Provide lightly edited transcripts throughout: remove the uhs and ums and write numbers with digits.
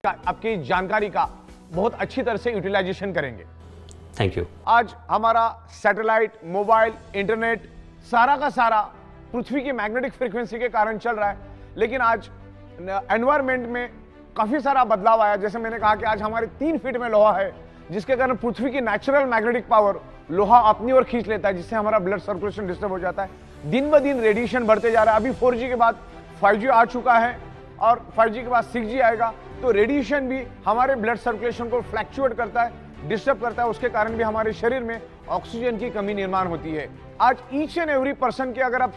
आपकी जानकारी का बहुत अच्छी तरह से यूटिलाइजेशन करेंगे। Thank you. आज हमारा सैटेलाइट, मोबाइल, इंटरनेट सारा का सारा पृथ्वी की मैग्नेटिक फ्रीक्वेंसी के कारण चल रहा है, लेकिन आज एनवायरमेंट में काफी सारा बदलाव आया। जैसे मैंने कहा कि आज हमारे 3 फीट में लोहा है, जिसके कारण पृथ्वी की नेचुरल मैग्नेटिक पावर लोहा अपनी ओर खींच लेता है, जिससे हमारा ब्लड सर्कुलेशन डिस्टर्ब हो जाता है। दिन ब दिन रेडिएशन बढ़ते जा रहा है। अभी 4G के बाद 5G आ चुका है और 5G के बाद 6G आएगा, तो रेडिएशन भी हमारे ब्लड सर्कुलेशन को फ्लैक्चुएट करता है, डिस्टर्ब करता है। उसके कारण भी हमारे शरीर में ऑक्सीजन की कमी निर्माण होती है। आज ईच एंड एवरी पर्सन की अगर आप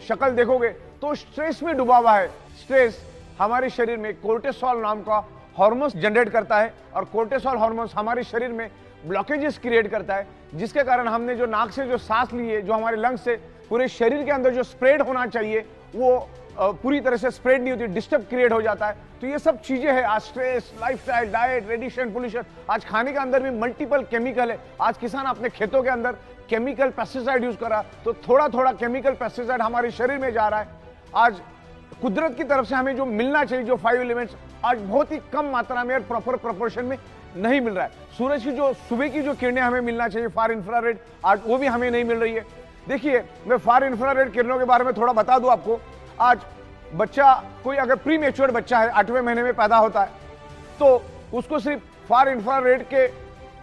शक्ल देखोगे तो स्ट्रेस में डूबा हुआ है। स्ट्रेस हमारे शरीर में कोर्टिसोल नाम का हार्मोन्स जनरेट करता है और कोर्टिसोल हार्मोन्स हमारे शरीर में ब्लॉकेजेस क्रिएट करता है, जिसके कारण हमने जो नाक से जो सांस ली है, जो हमारे लंग्स से पूरे शरीर के अंदर जो स्प्रेड होना चाहिए वो पूरी तरह से स्प्रेड नहीं होती, डिस्टर्ब क्रिएट हो जाता है। तो ये सब चीजें हैं। आज stress, lifestyle, diet, radiation, pollution, आज खाने के अंदर भी मल्टीपल केमिकल है। आज किसान अपने खेतों के अंदर केमिकल पेस्टिसाइड यूज कर रहा है, तो थोड़ा थोड़ा केमिकल पेस्टिसाइड हमारे शरीर में जा रहा है। आज कुदरत की तरफ से हमें जो मिलना चाहिए, जो 5 एलिमेंट्स, आज बहुत ही कम मात्रा में और प्रॉपर प्रोपोर्शन में नहीं मिल रहा है। सूरज की जो सुबह की जो किरणें हमें मिलना चाहिए, फार इंफ्रारेड, आज वो भी हमें नहीं मिल रही है। देखिए, मैं फार इंफ्रारेड किरणों के बारे में थोड़ा बता दूं आपको। आज बच्चा, कोई अगर प्री मैच्योर्ड बच्चा है, 8वें महीने में पैदा होता है, तो उसको सिर्फ फार इंफ्रारेड के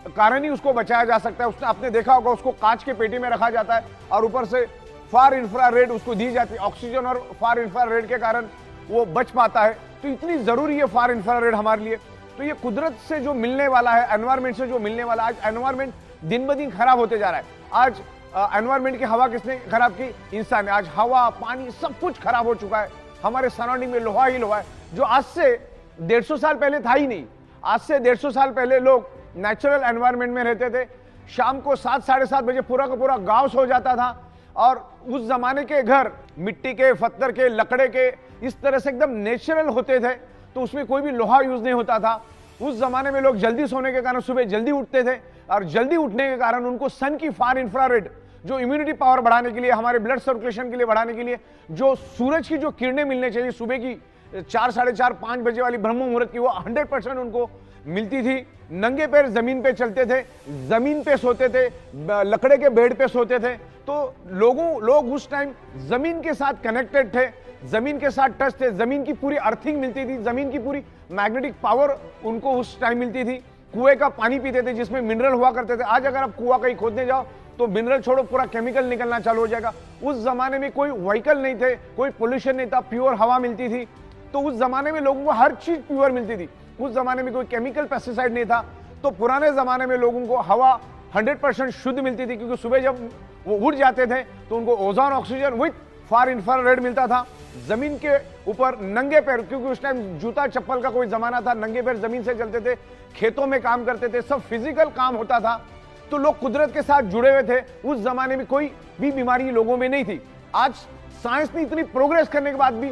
कारण ही उसको बचाया जा सकता है। उसने आपने देखा होगा, उसको कांच के पेटी में रखा जाता है और ऊपर से फार इंफ्रारेड उसको दी जाती है। ऑक्सीजन और फार इंफ्रारेड के कारण वो बच पाता है। तो इतनी जरूरी है फार इंफ्रारेड हमारे लिए। तो ये कुदरत से जो मिलने वाला है, एनवायरमेंट से जो मिलने वाला, आज एनवायरमेंट दिन ब दिन खराब होते जा रहा है। आज एनवायरमेंट की हवा किसने खराब की? इंसान ने। आज हवा, पानी, सब कुछ खराब हो चुका है। हमारे सराउंडिंग में लोहा ही लोहा है, जो आज से 150 साल पहले था ही नहीं। आज से 150 साल पहले लोग नेचुरल एनवायरमेंट में रहते थे। शाम को 7, साढ़े 7 बजे पूरा का पूरा गांव सो जाता था और उस जमाने के घर मिट्टी के, पत्थर के, लकड़े के, इस तरह से एकदम नेचुरल होते थे। तो उसमें कोई भी लोहा यूज नहीं होता था। उस जमाने में लोग जल्दी सोने के कारण सुबह जल्दी उठते थे और जल्दी उठने के कारण उनको सन की फार इंफ्रारेड, जो इम्यूनिटी पावर बढ़ाने के लिए, हमारे ब्लड सर्कुलेशन के लिए बढ़ाने के लिए, जो सूरज की जो किरणें मिलने चाहिए सुबह की 4, साढ़े 4, 5 बजे वाली ब्रह्म मुहूर्त की, वो 100% उनको मिलती थी। नंगे पैर जमीन पे चलते थे, जमीन पे सोते थे, लकड़े के बेड पे सोते थे। तो लोग उस टाइम जमीन के साथ कनेक्टेड थे, जमीन के साथ टच थे। जमीन की पूरी अर्थिंग मिलती थी, जमीन की पूरी मैग्नेटिक पावर उनको उस टाइम मिलती थी। कुएं का पानी पीते थे जिसमें मिनरल हुआ करते थे। आज अगर आप कुआं कहीं खोदने जाओ तो मिनरल छोड़ो, पूरा केमिकल निकलना चालू हो जाएगा। उस जमाने में कोई व्हीकल नहीं थे, कोई पोल्यूशन नहीं था, प्योर हवा मिलती थी। तो उस जमाने में लोगों को हर चीज प्योर मिलती थी। उस जमाने में कोई केमिकल पेस्टिसाइड नहीं था। तो पुराने जमाने में लोगों को हवा 100% शुद्ध मिलती थी, क्योंकि सुबह जब वो उठ जाते थे तो उनको ozone, oxygen with far infrared मिलता था। जमीन के ऊपर नंगे पैर, क्योंकि उस टाइम जूता चप्पल का कोई जमाना था, नंगे पैर जमीन से चलते थे, खेतों में काम करते थे, सब फिजिकल काम होता था। तो लोग कुदरत के साथ जुड़े हुए थे। उस जमाने में कोई भी बीमारी लोगों में नहीं थी। आज साइंस ने इतनी प्रोग्रेस करने के बाद भी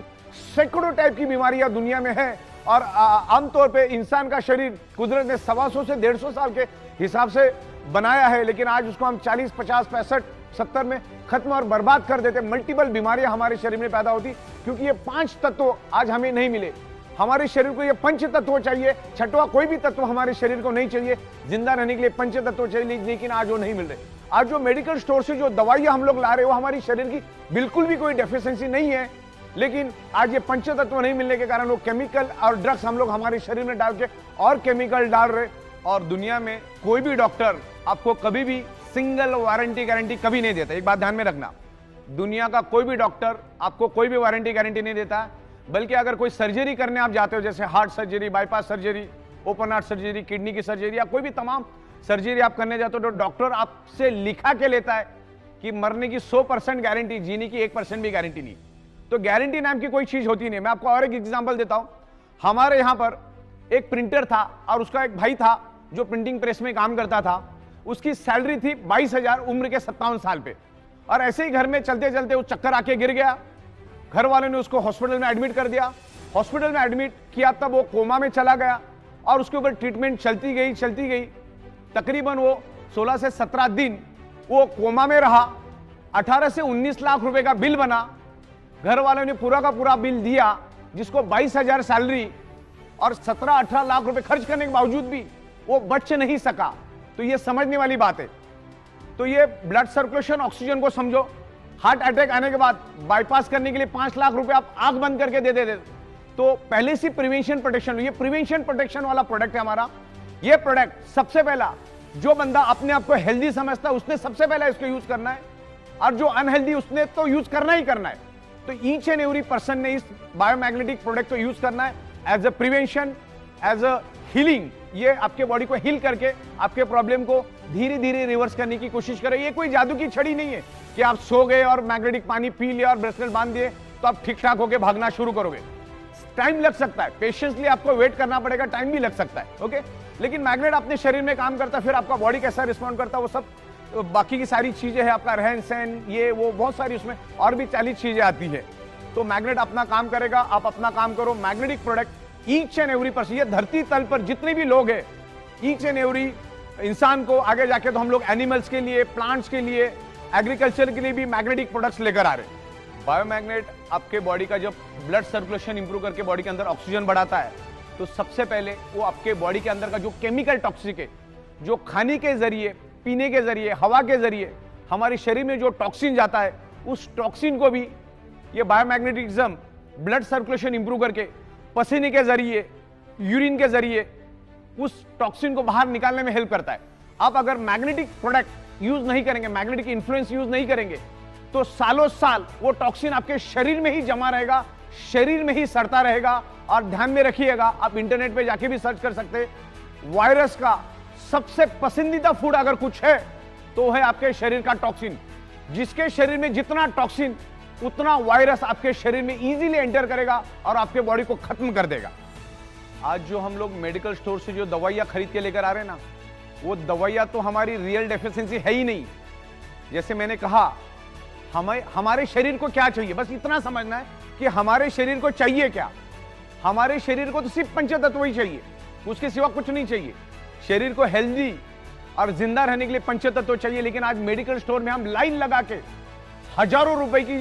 सैकड़ों टाइप की बीमारियां दुनिया में है और आमतौर पे इंसान का शरीर कुदरत ने 125 से 150 साल के हिसाब से बनाया है, लेकिन आज उसको हम 40, 50, 65, 70 में खत्म और बर्बाद कर देते। मल्टीपल बीमारियां हमारे शरीर में पैदा होती, क्योंकि ये 5 तत्व आज हमें नहीं मिले। हमारे शरीर को ये 5 तत्व चाहिए, छठवां कोई भी तत्व हमारे शरीर को नहीं चाहिए। जिंदा रहने के लिए 5 तत्व चाहिए, लेकिन आज वो नहीं मिल रहे। आज जो मेडिकल स्टोर से जो दवाइयां हम लोग ला रहे हैं, वो हमारी शरीर की बिल्कुल भी कोई डेफिशिएंसी नहीं है, लेकिन आज ये 5 तत्व नहीं मिलने के कारण वो केमिकल और ड्रग्स हम लोग हमारे शरीर में डाल के और केमिकल डाल रहे। और दुनिया में कोई भी डॉक्टर आपको कभी भी सिंगल वारंटी गारंटी कभी नहीं देता। एक बात ध्यान में रखना, दुनिया का कोई भी डॉक्टर आपको कोई भी वारंटी गारंटी नहीं देता। बल्कि अगर कोई सर्जरी करने आप जाते हो, जैसे heart surgery, bypass surgery, open heart surgery, kidney की सर्जरी, या कोई भी तमाम सर्जरी आप करने जाते हो, तो डॉक्टर आपसे लिखा के लेता है कि मरने की 100% गारंटी, जीने की 1% भी गारंटी नहीं। तो गारंटी नाम की कोई चीज होती नहीं। मैं आपको और एक एग्जांपल देता हूं। हमारे यहां पर एक प्रिंटर था और उसका एक भाई था जो प्रिंटिंग प्रेस में काम करता था। उसकी सैलरी थी 22,000, उम्र के 57 साल पे। और ऐसे ही घर में चलते चलते वो चक्कर आके गिर गया। घर वालों ने उसको हॉस्पिटल में एडमिट कर दिया। हॉस्पिटल में एडमिट किया तब वो कोमा में चला गया और उसके ऊपर ट्रीटमेंट चलती गई। तकरीबन वो 16 से 17 दिन वो कोमा में रहा। 18 से 19 लाख रुपए का बिल बना। घर वालों ने पूरा का पूरा बिल दिया, जिसको 22,000 सैलरी और 17-18 लाख रुपए खर्च करने के बावजूद भी वो बच नहीं सका। तो ये समझने वाली बात है। तो ये ब्लड सर्कुलेशन, ऑक्सीजन को समझो। हार्ट अटैक आने के बाद बाईपास करने के लिए 5 लाख रुपए आप आंख बंद करके दे देते। तो पहले से प्रिवेंशन प्रोटेक्शन, ये प्रिवेंशन प्रोटेक्शन वाला प्रोडक्ट है हमारा। ये प्रोडक्ट सबसे पहला, जो बंदा अपने आप को हेल्दी समझता है उसने सबसे पहला इसको यूज करना है, और जो अनहेल्दी उसने तो यूज करना ही करना है। तो ईच एंड एवरी पर्सन ने इस बायोमैग्नेटिक प्रोडक्ट को यूज करना है as a prevention, as a healing. ये आपके बॉडी को हील करके आपके प्रॉब्लम को धीरे धीरे रिवर्स करने की कोशिश करे। ये कोई जादू की छड़ी नहीं है कि आप सो गए और मैग्नेटिक पानी पी लिया और ब्रेसलेट बांध दिए तो आप ठीक ठाक होकर भागना शुरू करोगे। टाइम लग सकता है, पेशेंसली आपको वेट करना पड़ेगा, टाइम भी लग सकता है, ओके। लेकिन मैग्नेट अपने शरीर में काम करता है, फिर आपका बॉडी कैसा रिस्पॉन्ड करता है वो सब बाकी की सारी चीजें हैं, आपका रहन सहन, ये वो बहुत सारी उसमें और भी 40 चीजें आती है। तो मैग्नेट अपना काम करेगा, आप अपना काम करो। Magnetic product each and every person, ये धरती तल पर जितने भी लोग हैं, ईच एंड एवरी इंसान को आगे जाके तो हम लोग एनिमल्स के लिए, प्लांट्स के लिए, एग्रीकल्चर के लिए भी मैग्नेटिक प्रोडक्ट्स लेकर आ रहे हैं। बायोमैग्नेट आपके बॉडी का जब ब्लड सर्कुलेशन इंप्रूव करके बॉडी के अंदर ऑक्सीजन बढ़ाता है, तो सबसे पहले वो आपके बॉडी के अंदर का जो केमिकल टॉक्सिक है, जो खाने के जरिए, पीने के जरिए, हवा के जरिए हमारे शरीर में जो टॉक्सिन जाता है, उस टॉक्सिन को भी ये बायोमैग्नेटिज्म ब्लड सर्कुलेशन इंप्रूव करके पसीने के जरिए, यूरिन के जरिए उस टॉक्सिन को बाहर निकालने में हेल्प करता है। आप अगर मैग्नेटिक प्रोडक्ट यूज नहीं करेंगे, मैग्नेटिक इन्फ्लुएंस यूज नहीं करेंगे, तो सालों साल वो टॉक्सिन आपके शरीर में ही जमा रहेगा, शरीर में ही सड़ता रहेगा। और ध्यान में रखिएगा, आप इंटरनेट पे जाके भी सर्च कर सकते हैं, वायरस का सबसे पसंदीदा फूड अगर कुछ है तो है आपके शरीर का टॉक्सिन। जिसके शरीर में जितना टॉक्सिन, उतना वायरस आपके शरीर में इजीली एंटर करेगा और आपके बॉडी को खत्म कर देगा। आज जो हम लोग मेडिकल स्टोर से जो दवाइयां खरीद के लेकर आ रहे हैं ना, वो दवाइयां तो हमारी रियल डेफिशिएंसी है ही नहीं। जैसे मैंने कहा, हमारे शरीर को क्या चाहिए, बस इतना समझना है कि हमारे शरीर को चाहिए क्या। हमारे शरीर को तो सिर्फ पंचतत्व ही चाहिए, उसके सिवा कुछ नहीं चाहिए। शरीर को हेल्दी और जिंदा रहने के लिए पंचतत्व चाहिए। लेकिन आज मेडिकल स्टोर में हम लाइन लगा के हजारों रुपए की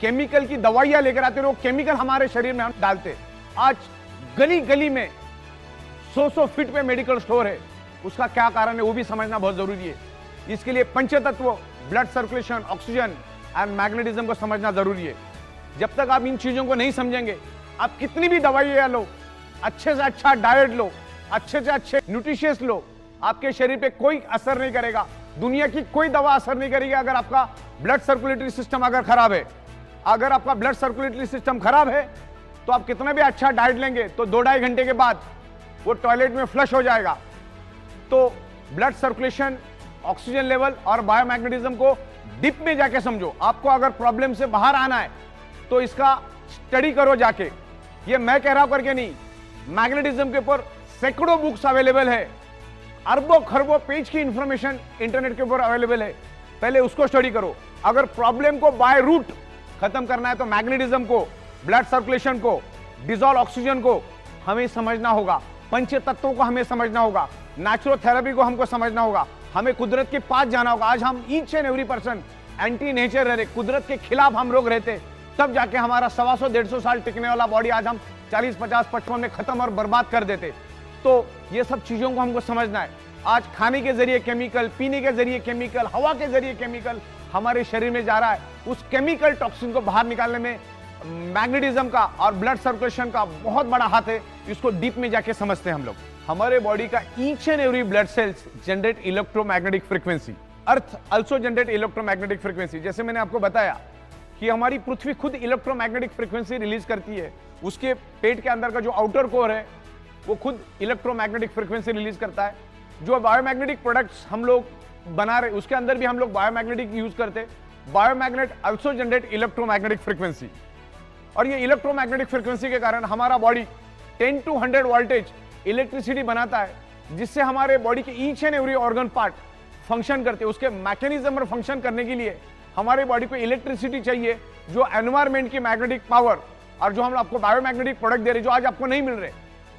केमिकल की दवाइयां लेकर आते, वो केमिकल हमारे शरीर में हम डालते। आज गली गली में 100-100 फीट पे मेडिकल स्टोर है। उसका क्या कारण है वो भी समझना बहुत जरूरी है। इसके लिए पंचतत्व, blood circulation, oxygen and magnetism को समझना जरूरी है। जब तक आप इन चीजों को नहीं समझेंगे, आप कितनी भी दवाइयां लो, अच्छे से अच्छा डाइट लो, अच्छे से अच्छे न्यूट्रिशियस लो, आपके शरीर पे कोई असर नहीं करेगा। दुनिया की कोई दवा असर नहीं करेगी अगर आपका ब्लड सर्कुलेटरी सिस्टम अगर खराब है। अगर आपका ब्लड सर्कुलेटरी सिस्टम खराब है तो आप कितना भी अच्छा डाइट लेंगे तो 2-2.5 घंटे के बाद वो टॉयलेट में फ्लश हो जाएगा। तो ब्लड सर्कुलेशन, ऑक्सीजन लेवल और बायोमैग्नेटिज्म को डीप में जाके समझो। आपको अगर प्रॉब्लम से बाहर आना है तो इसका स्टडी करो जाके। ये मैं कह रहा हूं करके नहीं, मैग्नेटिज्म के ऊपर सैकड़ों बुक्स अवेलेबल है, अरबों खरबों पेज की इंफॉर्मेशन इंटरनेट के ऊपर अवेलेबल है। पहले उसको स्टडी करो। अगर प्रॉब्लम को बाय रूट खत्म करना है तो मैग्नेटिज्म को, ब्लड सर्कुलेशन को, डिजॉल्व ऑक्सीजन को हमें समझना होगा, पंच तत्वों को हमें समझना होगा, नेचुरोथेरेपी को हमको समझना होगा, हमें कुदरत के पास जाना होगा। आज हम each and every person anti nature रह रहे, कुदरत के खिलाफ हम लोग रहते, तब जाके हमारा 125-150 साल टिकने वाला बॉडी आज हम 40, 50, 55 में खत्म और बर्बाद कर देते। तो ये सब चीजों को हमको समझना है। आज खाने के जरिए केमिकल, पीने के जरिए केमिकल, हवा के जरिए केमिकल हमारे शरीर में जा रहा है। उस केमिकल टॉक्सिन को बाहर निकालने में मैग्नेटिज्म का और ब्लड सर्कुलेशन का बहुत बड़ा हाथ है। इसको डीप में जाके समझते हैं हम लोग। हमारे बॉडी का each and every blood cells generate electromagnetic frequency, earth also generate electromagnetic frequency. जैसे मैंने आपको बताया कि हमारी पृथ्वी खुद इलेक्ट्रोमैग्नेटिक फ्रीक्वेंसी रिलीज करती है। उसके पेट के अंदर का जो आउटर कोर है वो खुद इलेक्ट्रोमैग्नेटिक फ्रीक्वेंसी रिलीज करता है। जो बायोमैग्नेटिक प्रोडक्ट्स हम लोग बना रहे उसके अंदर भी हम लोग बायोमैग्नेटिक यूज करते हैं। बायोमैग्नेट आल्सो जनरेट इलेक्ट्रोमैग्नेटिक फ्रीक्वेंसी, और ये इलेक्ट्रोमैग्नेटिक फ्रीक्वेंसी के कारण हमारा बॉडी 10 to 100 वोल्टेज इलेक्ट्रिसिटी बनाता है, जिससे हमारे बॉडी के each and every organ part function करते हैं। उसके मैकेनिज्म और फंक्शन करने के लिए हमारे बॉडी को इलेक्ट्रिसिटी चाहिए, जो एनवायरमेंट की मैग्नेटिक पावर और जो हम आपको बायोमैग्नेटिक प्रोडक्ट दे रहे, जो आज आपको नहीं मिल रहे,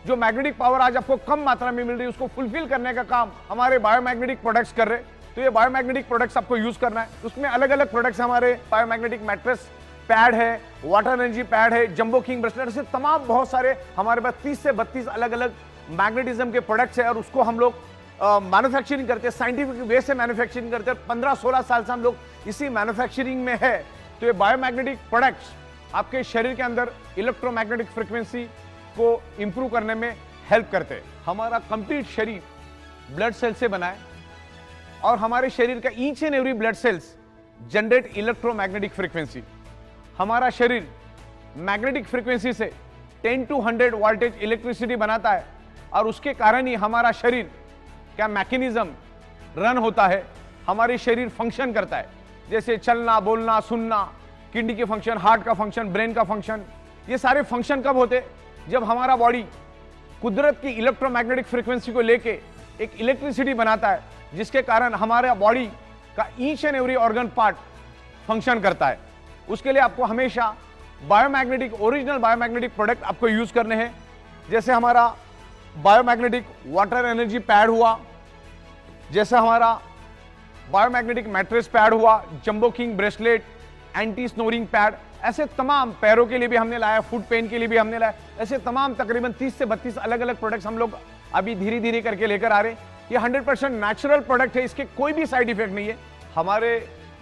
जो मैग्नेटिक पावर आज आपको कम मात्रा में मिल रही है, उसको फुलफिल करने का काम हमारे बायोमैग्नेटिक प्रोडक्ट्स कर रहे। तो ये बायोमैग्नेटिक प्रोडक्ट्स आपको यूज करना है। उसमें अलग अलग प्रोडक्ट्स, हमारे बायोमैग्नेटिक मैट्रेस पैड है, वाटर एनर्जी पैड है, जंबो किंग ब्रेसलेट, ऐसे तमाम बहुत सारे हमारे पास 30 से 32 अलग अलग मैग्नेटिज्म के प्रोडक्ट्स है और उसको हम लोग मैन्युफैक्चरिंग करते हैं, साइंटिफिक वे से मैन्युफैक्चरिंग करते हैं। 15-16 साल से हम लोग इसी मैन्युफैक्चरिंग में है। तो ये बायोमैग्नेटिक प्रोडक्ट्स आपके शरीर के अंदर इलेक्ट्रोमैग्नेटिक फ्रीक्वेंसी को इंप्रूव करने में हेल्प करते हैं। हमारा कंप्लीट शरीर ब्लड सेल से बना है और हमारे शरीर का each and every blood cells generate electromagnetic frequency. हमारा शरीर मैग्नेटिक फ्रीक्वेंसी से 10 to 100 वोल्टेज इलेक्ट्रिसिटी बनाता है और उसके कारण ही हमारा शरीर क्या मैकेनिज्म रन होता है, हमारे शरीर फंक्शन करता है, जैसे चलना, बोलना, सुनना, किडनी के फंक्शन, हार्ट का फंक्शन, ब्रेन का फंक्शन। ये सारे फंक्शन कब होते? जब हमारा बॉडी कुदरत की इलेक्ट्रोमैग्नेटिक फ्रीक्वेंसी को लेके एक इलेक्ट्रिसिटी बनाता है, जिसके कारण हमारा बॉडी का each and every organ part function करता है। उसके लिए आपको हमेशा बायोमैग्नेटिक, ओरिजिनल बायोमैग्नेटिक प्रोडक्ट आपको यूज करने हैं। जैसे हमारा बायोमैग्नेटिक वाटर एनर्जी पैड हुआ, जैसे हमारा बायोमैग्नेटिक मैट्रेस पैड हुआ, jumbo king bracelet, anti snoring pad, ऐसे तमाम, पैरों के लिए भी हमने लाया, फुट पेन के लिए भी हमने लाया, ऐसे तमाम तकरीबन 30 से 32 अलग अलग प्रोडक्ट्स हम लोग अभी धीरे धीरे करके लेकर आ रहे हैं। ये 100% नेचुरल प्रोडक्ट है, इसके कोई भी साइड इफेक्ट नहीं है। हमारे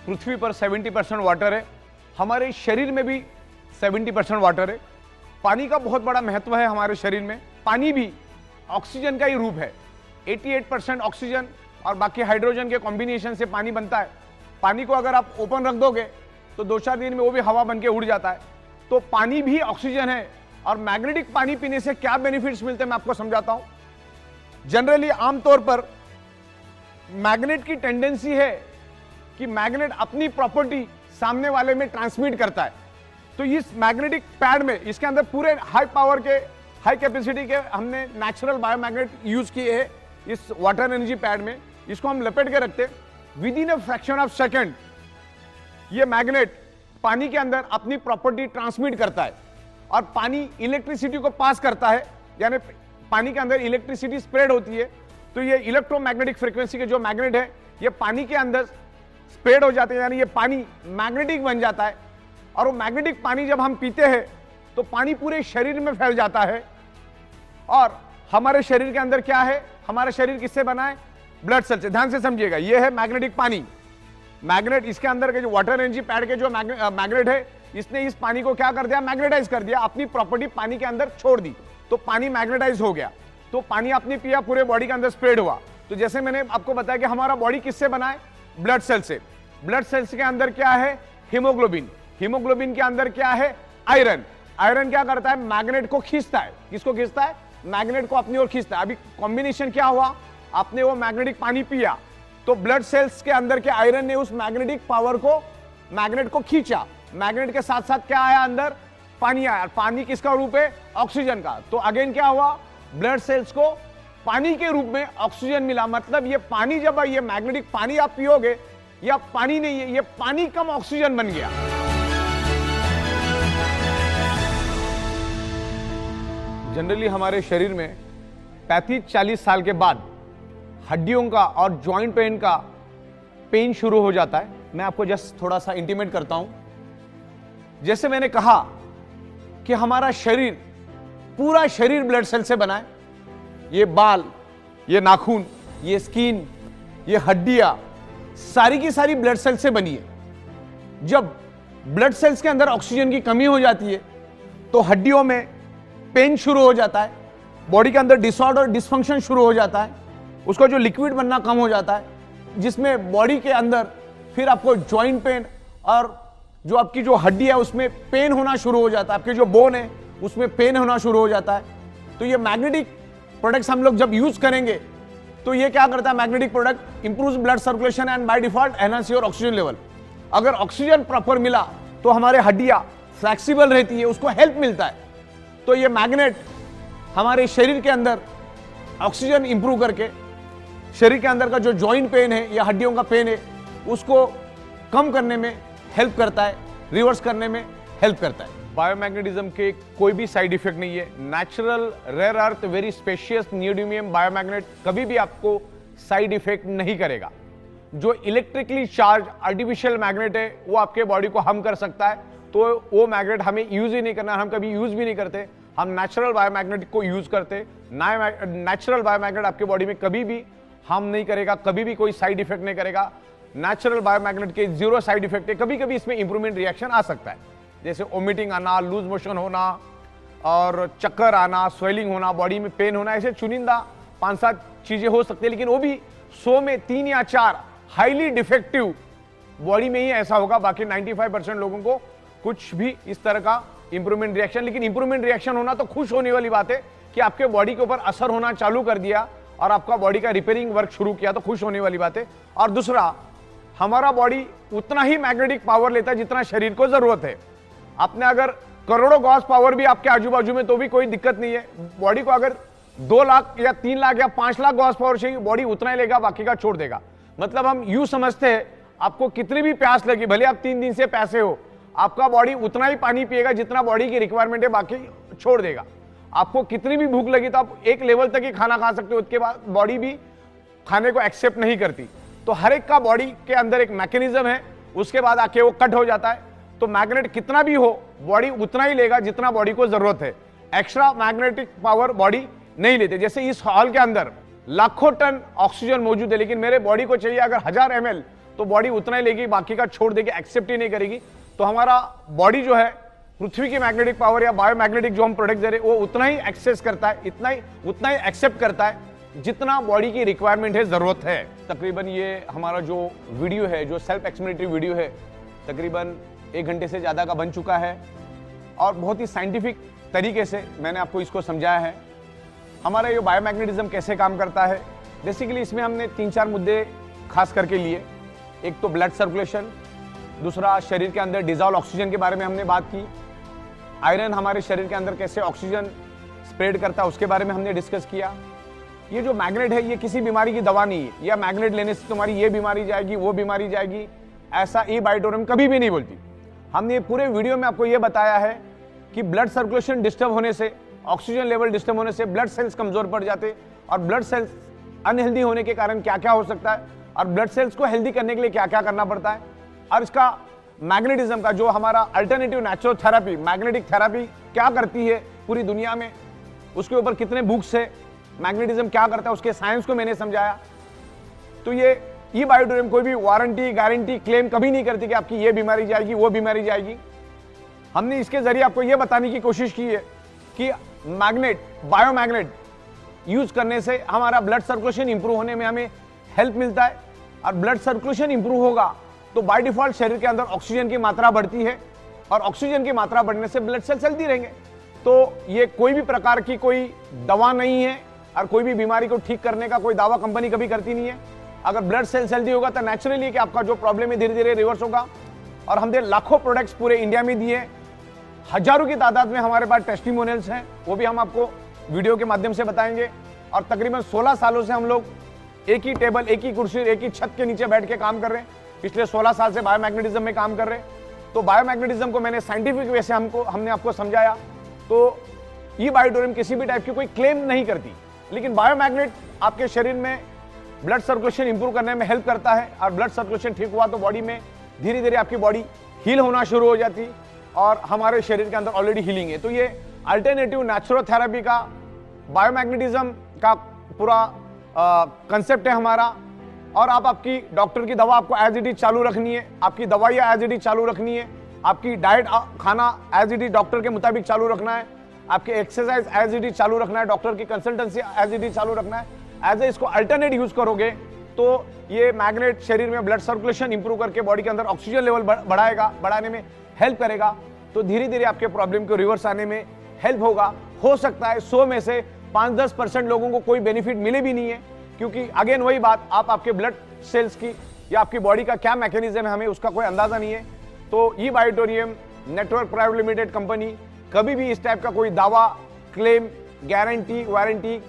पृथ्वी पर 70% वाटर है, हमारे शरीर में भी 70% वाटर है। पानी का बहुत बड़ा महत्व है हमारे शरीर में। पानी भी ऑक्सीजन का ही रूप है। 88% ऑक्सीजन और बाकी हाइड्रोजन के कॉम्बिनेशन से पानी बनता है। पानी को अगर आप ओपन रख दोगे तो 2-4 दिन में वो भी हवा बन के उड़ जाता है। तो पानी भी ऑक्सीजन है। और मैग्नेटिक पानी पीने से क्या बेनिफिट्स मिलते हैं मैं आपको समझाता हूं। जनरली आमतौर पर मैग्नेट की टेंडेंसी है कि मैग्नेट अपनी प्रॉपर्टी सामने वाले में ट्रांसमिट करता है। तो इस मैग्नेटिक पैड में, इसके अंदर पूरे हाई पावर के, हाई कैपेसिटी के हमने नेचुरल बायोमैग्नेट यूज किए हैं इस वाटर एनर्जी पैड में। इसको हम लपेट के रखते हैं। With in a fraction of second ये मैग्नेट पानी के अंदर अपनी प्रॉपर्टी ट्रांसमिट करता है और पानी इलेक्ट्रिसिटी को पास करता है, यानी पानी के अंदर इलेक्ट्रिसिटी स्प्रेड होती है। तो ये इलेक्ट्रोमैग्नेटिक फ्रीक्वेंसी के जो मैग्नेट है ये पानी के अंदर स्प्रेड हो जाते हैं, यानी ये पानी मैग्नेटिक बन जाता है। और वो मैग्नेटिक पानी जब हम पीते हैं तो पानी पूरे शरीर में फैल जाता है। और हमारे शरीर के अंदर क्या है? हमारा शरीर किससे बना है? ब्लड सेल से। ध्यान से समझिएगा, ये है मैग्नेटिक पानी। मैग्नेट, इसके अंदर के जो वाटर एनर्जी पैड के जो मैग्नेट है, इसने इस पानी को क्या कर दिया? मैग्नेटाइज कर दिया, अपनी प्रॉपर्टी पानी के अंदर छोड़ दी। तो पानी मैग्नेटाइज हो गया। तो पानी आपने पिया, पूरे बॉडी के अंदर स्प्रेड हुआ। तो जैसे मैंने आपको बताया कि हमारा बॉडी किससे बना है? ब्लड सेल से। ब्लड सेल्स के अंदर क्या है? हीमोग्लोबिन। हीमोग्लोबिन के अंदर क्या है? आयरन। आयरन क्या करता है? मैग्नेट को खींचता है। किसको खींचता है? मैग्नेट को अपनी ओर खींचता है। अभी कॉम्बिनेशन क्या हुआ? आपने वो मैग्नेटिक पानी पिया तो ब्लड सेल्स के अंदर के आयरन ने उस मैग्नेटिक पावर को, मैग्नेट को खींचा। मैग्नेट के साथ साथ क्या आया? अंदर पानी आया। पानी किसका रूप है? ऑक्सीजन का। तो अगेन क्या हुआ? ब्लड सेल्स को पानी के रूप में ऑक्सीजन मिला। मतलब ये पानी, जब ये मैग्नेटिक पानी आप पियोगे, ये पानी नहीं है, ये पानी कम ऑक्सीजन बन गया। जनरली हमारे शरीर में 35-40 साल के बाद हड्डियों का और जॉइंट पेन का पेन शुरू हो जाता है। मैं आपको जस्ट थोड़ा सा इंटीमेट करता हूं। जैसे मैंने कहा कि हमारा शरीर, पूरा शरीर ब्लड सेल से बना है। ये बाल, ये नाखून, ये स्किन, ये हड्डियां, सारी की सारी ब्लड सेल से बनी है। जब ब्लड सेल्स के अंदर ऑक्सीजन की कमी हो जाती है तो हड्डियों में पेन शुरू हो जाता है, बॉडी के अंदर डिसऑर्डर, डिसफंक्शन शुरू हो जाता है, उसका जो लिक्विड बनना कम हो जाता है, जिसमें बॉडी के अंदर फिर आपको जॉइंट पेन और जो आपकी जो हड्डी है उसमें पेन होना शुरू हो जाता है, आपके जो बोन है उसमें पेन होना शुरू हो जाता है। तो ये मैग्नेटिक प्रोडक्ट्स हम लोग जब यूज करेंगे तो ये क्या करता है? Magnetic product improves blood circulation and by default enhance your oxygen level. अगर ऑक्सीजन प्रॉपर मिला तो हमारे हड्डियां फ्लेक्सिबल रहती है, उसको हेल्प मिलता है। तो ये मैग्नेट हमारे शरीर के अंदर ऑक्सीजन इंप्रूव करके शरीर के अंदर का जो जॉइंट पेन है या हड्डियों का पेन है उसको कम करने में हेल्प करता है, रिवर्स करने में हेल्प करता है। बायोमैग्नेटिज्म के कोई भी साइड इफेक्ट नहीं है। Natural, rare earth, very spacious neodymium biomagnet कभी भी आपको साइड इफेक्ट नहीं करेगा। जो इलेक्ट्रिकली चार्ज आर्टिफिशियल मैग्नेट है वो आपके बॉडी को हार्म कर सकता है, तो वो मैग्नेट हमें यूज ही नहीं करना, हम कभी यूज भी नहीं करते। हम नेचुरल बायोमैग्नेट को यूज करते। नेचुरल बायोमैग्नेट आपके बॉडी में कभी भी हार्म नहीं करेगा, कभी भी कोई साइड इफेक्ट नहीं करेगा। नेचुरल बायोमैग्नेट के 0 साइड इफेक्ट है। कभी कभी इसमें इंप्रूवमेंट रिएक्शन आ सकता है, जैसे वोमिटिंग आना, लूज मोशन होना और चक्कर आना, स्वेलिंग होना, बॉडी में पेन होना, ऐसे चुनिंदा 5-7 चीजें हो सकती है, लेकिन वो भी 100 में 3 या 4 हाईली डिफेक्टिव बॉडी में ही ऐसा होगा। बाकी 95% लोगों को कुछ भी इस तरह का इंप्रूवमेंट रिएक्शन, लेकिन इंप्रूवमेंट रिएक्शन होना तो खुश होने वाली बात है कि आपके बॉडी के ऊपर असर होना चालू कर दिया और आपका बॉडी का रिपेयरिंग वर्क शुरू किया, तो खुश होने वाली बात है। और दूसरा, हमारा बॉडी उतना ही मैग्नेटिक पावर लेता है जितना शरीर को जरूरत है। आपने अगर करोड़ों गॉस पावर भी आपके आजू बाजू में तो भी कोई दिक्कत नहीं है। बॉडी को अगर 2 लाख या 3 लाख या 5 लाख गॉस पावर चाहिए, बॉडी उतना ही लेगा, बाकी का छोड़ देगा। मतलब हम यूं समझते हैं, आपको कितनी भी प्यास लगी, भले आप 3 दिन से प्यासे हो, आपका बॉडी उतना ही पानी पिएगा जितना बॉडी की रिक्वायरमेंट है, बाकी छोड़ देगा। आपको कितनी भी भूख लगी तो आप एक लेवल तक ही खाना खा सकते हो, उसके बाद बॉडी भी खाने को एक्सेप्ट नहीं करती। तो हर एक का बॉडी के अंदर एक मैकेनिज्म है, उसके बाद आके वो कट हो जाता है। तो मैग्नेट कितना भी हो, बॉडी उतना ही लेगा जितना बॉडी को जरूरत है। एक्स्ट्रा मैग्नेटिक पावर बॉडी नहीं लेते। जैसे इस हॉल के अंदर लाखों टन ऑक्सीजन मौजूद है, लेकिन मेरे बॉडी को चाहिए अगर 1000 ml, तो बॉडी उतना ही लेगी, बाकी का छोड़ देगी, एक्सेप्ट ही नहीं करेगी। तो हमारा बॉडी जो है पृथ्वी की मैग्नेटिक पावर या बायोमैग्नेटिक जो हम प्रोडक्ट दे रहे हैं, वो उतना ही एक्सेस करता है, उतना ही एक्सेप्ट करता है जितना बॉडी की रिक्वायरमेंट है, जरूरत है। तकरीबन ये हमारा जो वीडियो है, जो सेल्फ एक्सप्लेनेटरी वीडियो है, तकरीबन 1 घंटे से ज़्यादा का बन चुका है और बहुत ही साइंटिफिक तरीके से मैंने आपको इसको समझाया है। हमारा ये बायोमैग्नेटिज्म कैसे काम करता है, बेसिकली इसमें हमने 3-4 मुद्दे खास करके लिए। एक तो ब्लड सर्कुलेशन, दूसरा शरीर के अंदर डिजॉल्व ऑक्सीजन के बारे में हमने बात की। आयरन हमारे शरीर के अंदर कैसे ऑक्सीजन स्प्रेड करता है, उसके बारे में हमने डिस्कस किया। ये जो मैग्नेट है, ये किसी बीमारी की दवा नहीं है, या मैग्नेट लेने से तुम्हारी ये बीमारी जाएगी, वो बीमारी जाएगी, ऐसा ई बायोटोरियम कभी भी नहीं बोलती। हमने पूरे वीडियो में आपको ये बताया है कि ब्लड सर्कुलेशन डिस्टर्ब होने से, ऑक्सीजन लेवल डिस्टर्ब होने से ब्लड सेल्स कमजोर पड़ जाते, और ब्लड सेल्स अनहेल्दी होने के कारण क्या क्या हो सकता है, और ब्लड सेल्स को हेल्दी करने के लिए क्या क्या करना पड़ता है, और इसका मैग्नेटिज्म का जो हमारा alternative natural therapy, magnetic therapy क्या करती है पूरी दुनिया में, उसके ऊपर कितने बुक्स है, मैग्नेटिज्म क्या करता है, उसके साइंस को मैंने समझाया। तो ये ई बायोटोरियम कोई भी वारंटी गारंटी क्लेम कभी नहीं करती कि आपकी ये बीमारी जाएगी, वो बीमारी जाएगी। हमने इसके जरिए आपको ये बताने की कोशिश की है कि मैग्नेट, बायोमैग्नेट यूज करने से हमारा ब्लड सर्कुलेशन इंप्रूव होने में हमें हेल्प मिलता है, और ब्लड सर्कुलेशन इंप्रूव होगा तो बाय डिफॉल्ट शरीर के अंदर ऑक्सीजन की मात्रा बढ़ती है, और ऑक्सीजन की मात्रा बढ़ने से ब्लड सेल्स हेल्दी रहेंगे। तो ये कोई भी प्रकार की कोई दवा नहीं है, और कोई भी बीमारी को ठीक करने का कोई दावा कंपनी कभी करती नहीं है। अगर ब्लड सेल्स हेल्दी होगा तो नेचुरली कि आपका जो प्रॉब्लम है धीरे धीरे रिवर्स होगा। और हमने लाखों प्रोडक्ट्स पूरे इंडिया में दिए, हजारों की तादाद में हमारे पास टेस्टिमोनियल्स हैं, वो भी हम आपको वीडियो के माध्यम से बताएंगे। और तकरीबन 16 सालों से हम लोग एक ही टेबल, एक ही कुर्सी, एक ही छत के नीचे बैठ के काम कर रहे हैं। पिछले 16 साल से बायोमैग्नेटिज्म में काम कर रहे हैं। तो बायोमैग्नेटिज्म को मैंने साइंटिफिक वे से हमने आपको समझाया। तो ये बायोटोरियम किसी भी टाइप की कोई क्लेम नहीं करती, लेकिन बायोमैग्नेट आपके शरीर में ब्लड सर्कुलेशन इंप्रूव करने में हेल्प करता है, और ब्लड सर्कुलेशन ठीक हुआ तो बॉडी में धीरे धीरे आपकी बॉडी हील होना शुरू हो जाती, और हमारे शरीर के अंदर ऑलरेडी हीलिंग है। तो ये अल्टरनेटिव नेचुरल थेरेपी का, बायोमैग्नेटिज्म का पूरा कंसेप्ट है हमारा। और आप आपकी डॉक्टर की दवा आपको एज इट इज चालू रखनी है, आपकी दवाइयाँ एज इट इज चालू रखनी है, आपकी डाइट खाना एज इट इज डॉक्टर के मुताबिक चालू रखना है, आपके एक्सरसाइज एज इट इज चालू रखना है, डॉक्टर की कंसल्टेंसी एज इट इज चालू रखना है। एज ए इसको अल्टरनेट यूज करोगे तो ये मैग्नेट शरीर में ब्लड सर्कुलेशन इंप्रूव करके बॉडी के अंदर ऑक्सीजन लेवल बढ़ाने में हेल्प करेगा। तो धीरे धीरे आपके प्रॉब्लम को रिवर्स आने में हेल्प होगा। हो सकता है 100 में से 5-10% लोगों को कोई बेनिफिट मिले भी नहीं है, क्योंकि अगेन वही बात, आप आपके ब्लड सेल्स की या आपकी बॉडी का क्या मैकेनिज्म है, हमें उसका कोई अंदाजा नहीं है। तो ई बायोटोरियम नेटवर्क प्राइवेट लिमिटेड कंपनी कभी भी इस टाइप का कोई दावा, क्लेम, गारंटी, वारंटी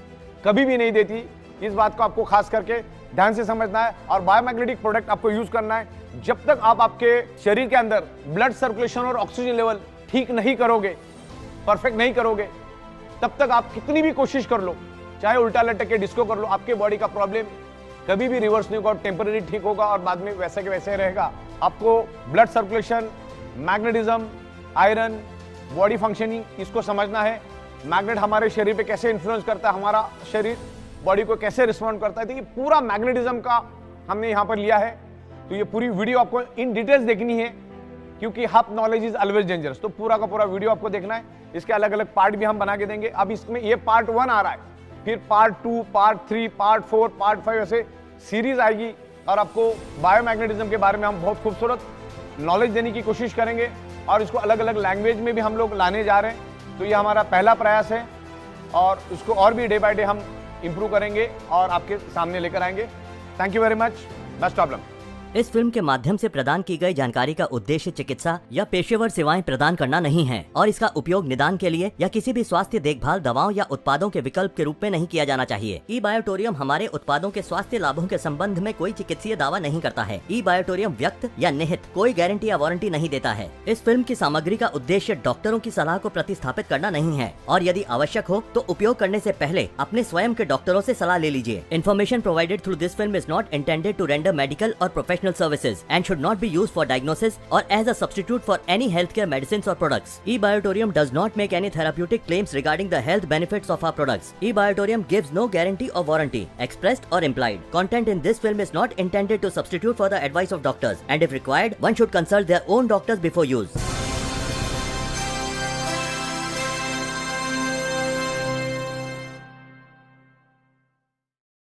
कभी भी नहीं देती। इस बात को आपको खास करके ध्यान से समझना है। और बायोमैग्नेटिक प्रोडक्ट आपको यूज करना है जब तक आप आपके शरीर के अंदर ब्लड सर्कुलेशन और ऑक्सीजन लेवल ठीक नहीं करोगे, परफेक्ट नहीं करोगे, तब तक आप कितनी भी कोशिश कर लो, चाहे उल्टा लटक के डिस्को कर लो, आपके बॉडी का प्रॉब्लम कभी भी रिवर्स नहीं होगा, टेम्पररी ठीक होगा और बाद में वैसे के वैसे रहेगा। आपको blood circulation, magnetism, iron, body functioning, इसको समझना है। मैग्नेट हमारे शरीर पे कैसे इन्फ्लुएंस करता है, हमारा शरीर बॉडी को कैसे रिस्पॉन्ड करता है, तो ये पूरा मैग्नेटिज्म का हमने यहाँ पर लिया है। तो ये पूरी वीडियो आपको इन डिटेल्स देखनी है, क्योंकि half knowledge is always dangerous. तो पूरा का पूरा वीडियो आपको देखना है। इसके अलग अलग पार्ट भी हम बना के देंगे। अब इसमें ये पार्ट 1 आ रहा है, फिर पार्ट 2, पार्ट 3, पार्ट 4, पार्ट 5 ऐसे सीरीज आएगी, और आपको बायोमैग्नेटिज्म के बारे में हम बहुत खूबसूरत नॉलेज देने की कोशिश करेंगे, और इसको अलग अलग लैंग्वेज में भी हम लोग लाने जा रहे हैं। तो ये हमारा पहला प्रयास है, और उसको और भी डे बाय डे हम इंप्रूव करेंगे और आपके सामने लेकर आएंगे। Thank you very much. Best of luck. इस फिल्म के माध्यम से प्रदान की गई जानकारी का उद्देश्य चिकित्सा या पेशेवर सेवाएं प्रदान करना नहीं है, और इसका उपयोग निदान के लिए या किसी भी स्वास्थ्य देखभाल दवाओं या उत्पादों के विकल्प के रूप में नहीं किया जाना चाहिए। ई बायोटोरियम हमारे उत्पादों के स्वास्थ्य लाभों के संबंध में कोई चिकित्सीय दावा नहीं करता है। ई बायोटोरियम व्यक्त या निहित कोई गारंटी या वारंटी नहीं देता है। इस फिल्म की सामग्री का उद्देश्य डॉक्टरों की सलाह को प्रतिस्थापित करना नहीं है, और यदि आवश्यक हो तो उपयोग करने से पहले अपने स्वयं के डॉक्टरों से सलाह ले लीजिए। Information provided through this film is not intended to render medical और professional services and should not be used for diagnosis or as a substitute for any healthcare medicines or products. eBiotorium does not make any therapeutic claims regarding the health benefits of our products. eBiotorium gives no guarantee or warranty, expressed or implied. Content in this film is not intended to substitute for the advice of doctors, and if required, one should consult their own doctors before use.